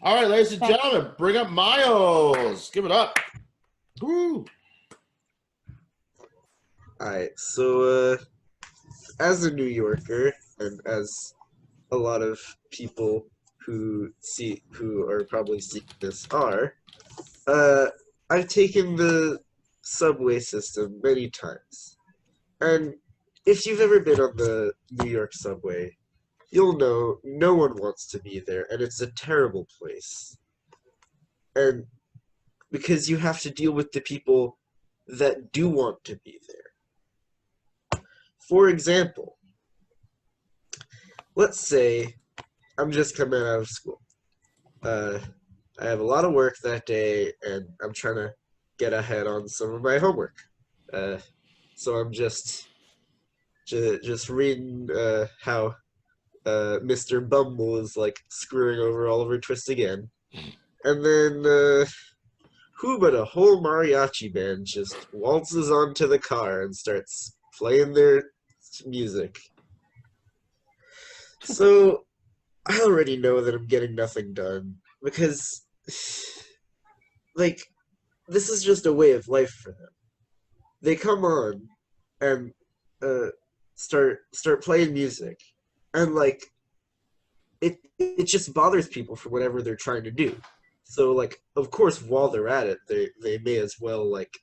All right, ladies and gentlemen, bring up Miles. Give it up. Woo. Alright, as a New Yorker, and as a lot of people who are probably seeing this are, uh, I've taken the subway system many times. And if you've ever been on the New York subway, you'll know no one wants to be there, and it's a terrible place. And because you have to deal with the people that do want to be there. For example, let's say I'm just coming out of school. Uh, I have a lot of work that day, and I'm trying to get ahead on some of my homework. Uh, so I'm just reading how Mr. Bumble is like screwing over Oliver Twist again, and then who but a whole mariachi band just waltzes onto the car and starts playing their music. So I already know that I'm getting nothing done because, like, this is just a way of life for them. They come on and uh, start playing music, and like it just bothers people for whatever they're trying to do. So like, of course, while they're at it, they may as well like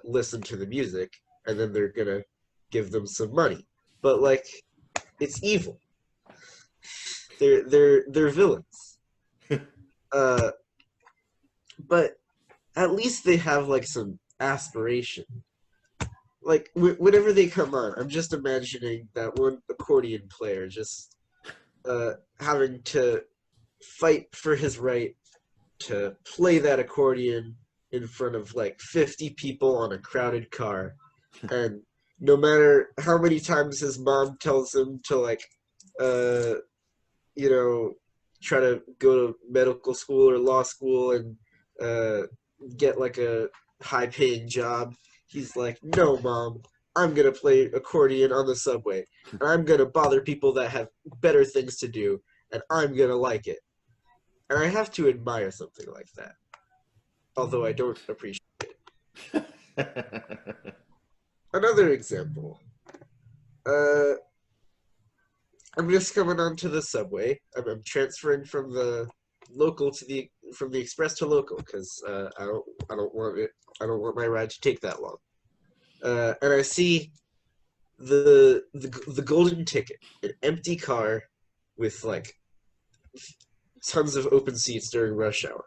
listen to the music, and then they're gonna give them some money. But like, it's evil. They're villains. Uh, but at least they have like some aspiration. Like whenever they come on, I'm just imagining that one accordion player just having to fight for his right to play that accordion in front of like 50 people on a crowded car, and no matter how many times his mom tells him to like uh you know try to go to medical school or law school and uh get like a high paying job, he's like, no, mom, I'm gonna play accordion on the subway, and I'm gonna bother people that have better things to do, and I'm gonna like it. And I have to admire something like that, although I don't appreciate it. Another example. Uh, I'm just coming onto the subway. I'm transferring from the local to the from the express to local because I don't want it. I don't want my ride to take that long. And I see the golden ticket, an empty car with like tons of open seats during rush hour,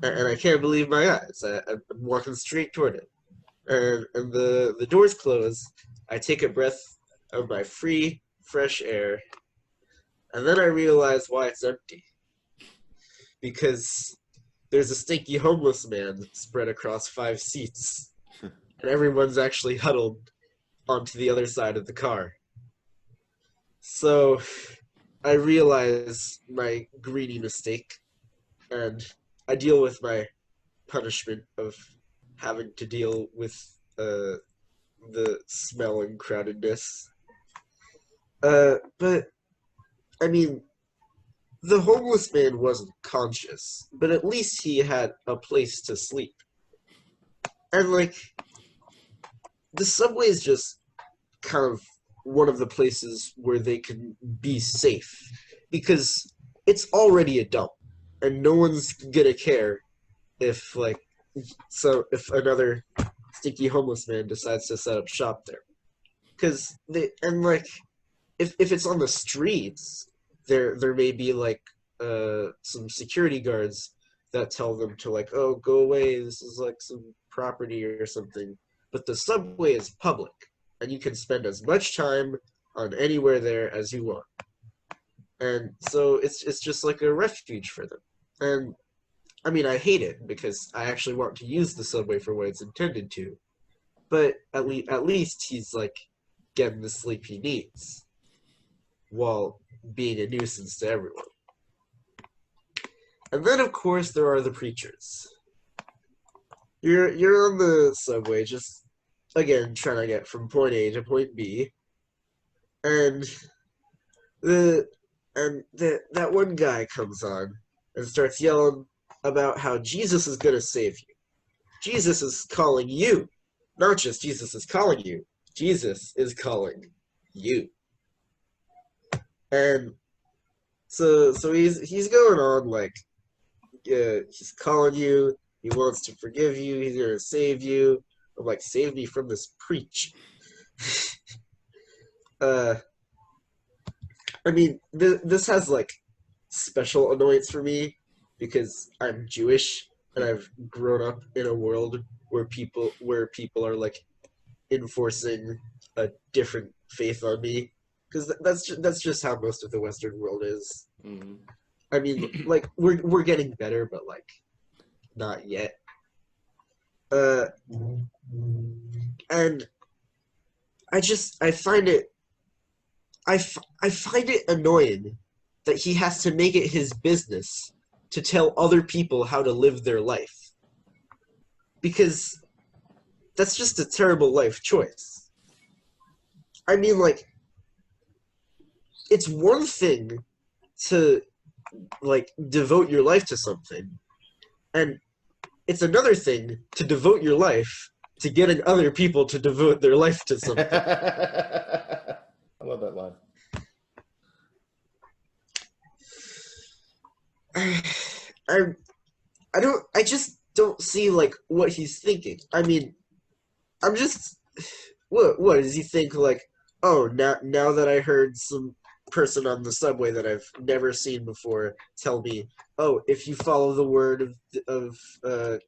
and I can't believe my eyes. I'm walking straight toward it, and the doors close. I take a breath of my free fresh air, and then I realize why it's empty. Because there's a stinky homeless man spread across 5 seats, and everyone's actually huddled onto the other side of the car. So I realize my greedy mistake, and I deal with my punishment of having to deal with the smell and crowdedness. But I mean, the homeless man wasn't conscious, but at least he had a place to sleep. And like, the subway is just kind of one of the places where they can be safe because it's already a dump, and no one's gonna care if like if another stinky homeless man decides to set up shop there, because they and like if it's on the streets, there may be like some security guards that tell them to like, oh, go away, this is like some property or something. But the subway is public, and you can spend as much time on anywhere there as you want, and so it's just like a refuge for them. And I mean, I hate it because I actually want to use the subway for what it's intended to, but at least he's like getting the sleep he needs while being a nuisance to everyone. And then, of course, there are the preachers. You're on the subway, just again trying to get from point A to point B, and the that one guy comes on, and starts yelling about how Jesus is going to save you. Jesus is calling you. Not just Jesus is calling you. Jesus is calling you. And so he's going on like, he's calling you. He wants to forgive you. He's going to save you. I'm like, save me from this preach. I mean, this has like special annoyance for me because I'm Jewish and I've grown up in a world where people are like enforcing a different faith on me, because that's just how most of the Western world is. Mm-hmm. I mean, like we're getting better, but like not yet. And I find it I find it annoying that he has to make it his business to tell other people how to live their life, because that's just a terrible life choice. I mean, like, it's one thing to like devote your life to something, and it's another thing to devote your life to getting other people to devote their life to something. I love that line. I just don't see like what he's thinking. I mean, I'm just what does he think, like, oh, now that I heard some person on the subway that I've never seen before tell me, oh, if you follow the word of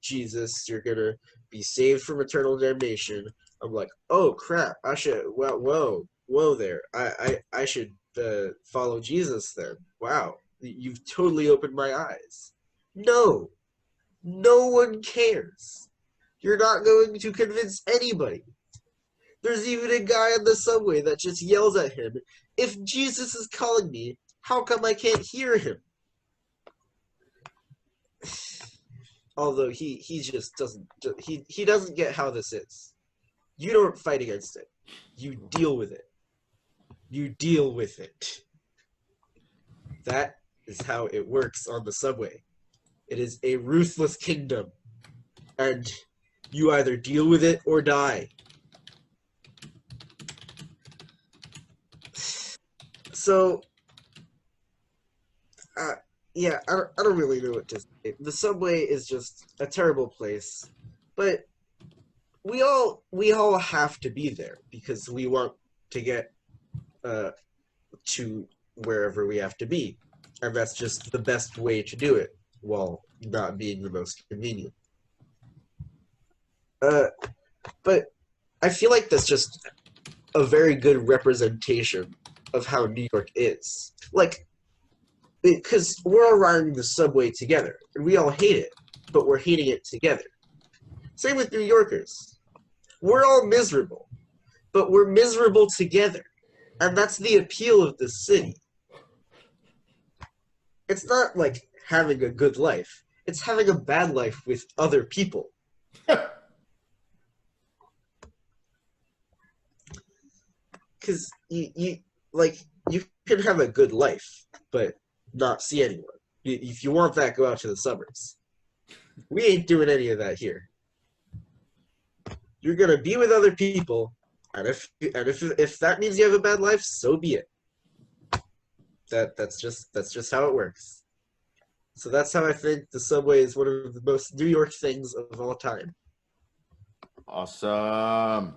Jesus, you're gonna be saved from eternal damnation. I'm like, oh crap, I should, well, whoa there, I should follow Jesus then. Wow, you've totally opened my eyes. No one cares. You're not going to convince anybody. There's even a guy on the subway that just yells at him, if Jesus is calling me, how come I can't hear him? Although he just doesn't, he doesn't get how this is. You don't fight against it. You deal with it. You deal with it. That is how it works on the subway. It is a ruthless kingdom. And you either deal with it or die. So, yeah, I don't really know what to say. The subway is just a terrible place, but we all have to be there because we want to get to wherever we have to be, and that's just the best way to do it while not being the most convenient. But I feel like that's just a very good representation of how New York is. Like, because we're all riding the subway together, and we all hate it, but we're hating it together. Same with New Yorkers. We're all miserable, but we're miserable together. And that's the appeal of the city. It's not like having a good life. It's having a bad life with other people. Because you can have a good life, but not see anyone. If you want that, go out to the suburbs. We ain't doing any of that here. You're gonna be with other people, and if that means you have a bad life, so be it. That's just how it works. So that's how I think the subway is one of the most New York things of all time. Awesome.